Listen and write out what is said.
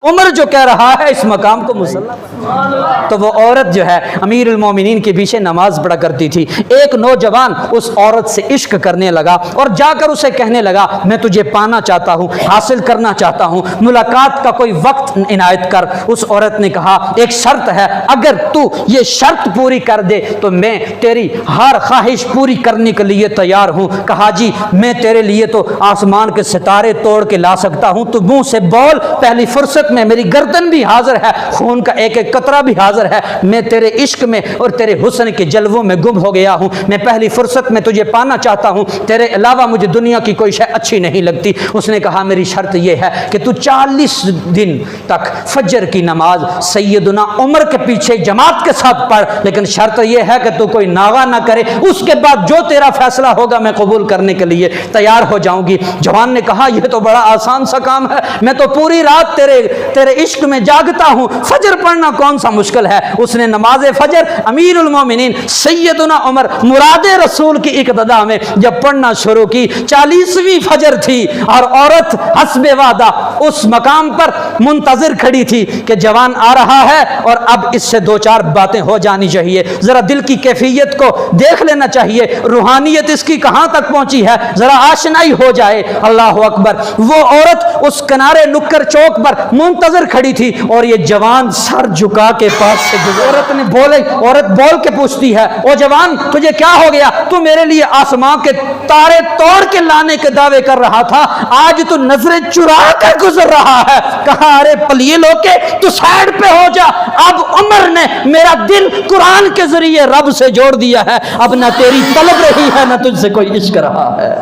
عمر جو کہہ رہا ہے اس مقام کو مسلح، تو وہ عورت جو ہے امیر المومنین کے پیچھے نماز پڑھا کرتی تھی، ایک نوجوان اس عورت سے عشق کرنے لگا اور جا کر اسے کہنے لگا میں تجھے پانا چاہتا ہوں، حاصل کرنا چاہتا ہوں، ملاقات کا کوئی وقت عنایت کر۔ اس عورت نے کہا ایک شرط ہے، اگر تو یہ شرط پوری کر دے تو میں تیری ہر خواہش پوری کرنے کے لیے تیار ہوں۔ کہا جی میں تیرے لیے تو آسمان کے ستارے توڑ کے لا سکتا ہوں، تو منہ سے بول، پہلی فرصت میں میری گردن بھی حاضر ہے، خون کا ایک ایک قطرہ بھی حاضر ہے، میں تیرے عشق میں اور تیرے حسن کے جلووں میں گم ہو گیا ہوں، میں پہلی فرصت میں تجھے پانا چاہتا ہوں، تیرے علاوہ مجھے دنیا کی کوئی شے اچھی نہیں لگتی۔ اس نے کہا میری شرط یہ ہے کہ تو 40 دن تک فجر کی نماز سیدنا عمر کے پیچھے جماعت کے ساتھ پڑھ، لیکن شرط یہ ہے کہ تو کوئی ناغہ نہ کرے، اس کے بعد جو تیرا فیصلہ ہوگا میں قبول کرنے کے لیے تیار ہو جاؤں گی۔ جوان نے کہا یہ تو بڑا آسان سا کام ہے، میں تو پوری رات تیرے عشق میں جاگتا ہوں، فجر پڑھنا کون سا مشکل ہے۔ اس نے نماز فجر امیر المومنین سیدنا عمر مراد رسول کی اقتداء میں جب پڑھنا شروع کی، 40ویں فجر تھی اور عورت حسب وعدہ اس مقام پر منتظر کھڑی تھی کہ جوان آ رہا ہے اور اب اس سے دو چار باتیں ہو جانی چاہیے، ذرا دل کی کیفیت کو دیکھ لینا چاہیے، روحانیت اس کی کہاں تک پہنچی ہے، ذرا آشنائی ہو جائے۔ اللہ اکبر، وہ عورت اس کنارے نکر چوک پر منتظر کھڑی تھی اور یہ جوان سر جھکا کے پاس سے گزر۔ عورت بول کے پوچھتی ہے او جوان تجھے کیا ہو گیا، تو میرے لیے آسمان کے تارے توڑ کے لانے کے دعوے کر رہا تھا، آج تو نظریں چرا کر گزر رہا ہے۔ کہا ارے پلیے لوکے تو سائڈ پہ ہو جا، اب عمر نے میرا دل قرآن کے ذریعے رب سے جوڑ دیا ہے، اب نہ تیری طلب رہی ہے نہ تجھ سے کوئی عشق رہا ہے۔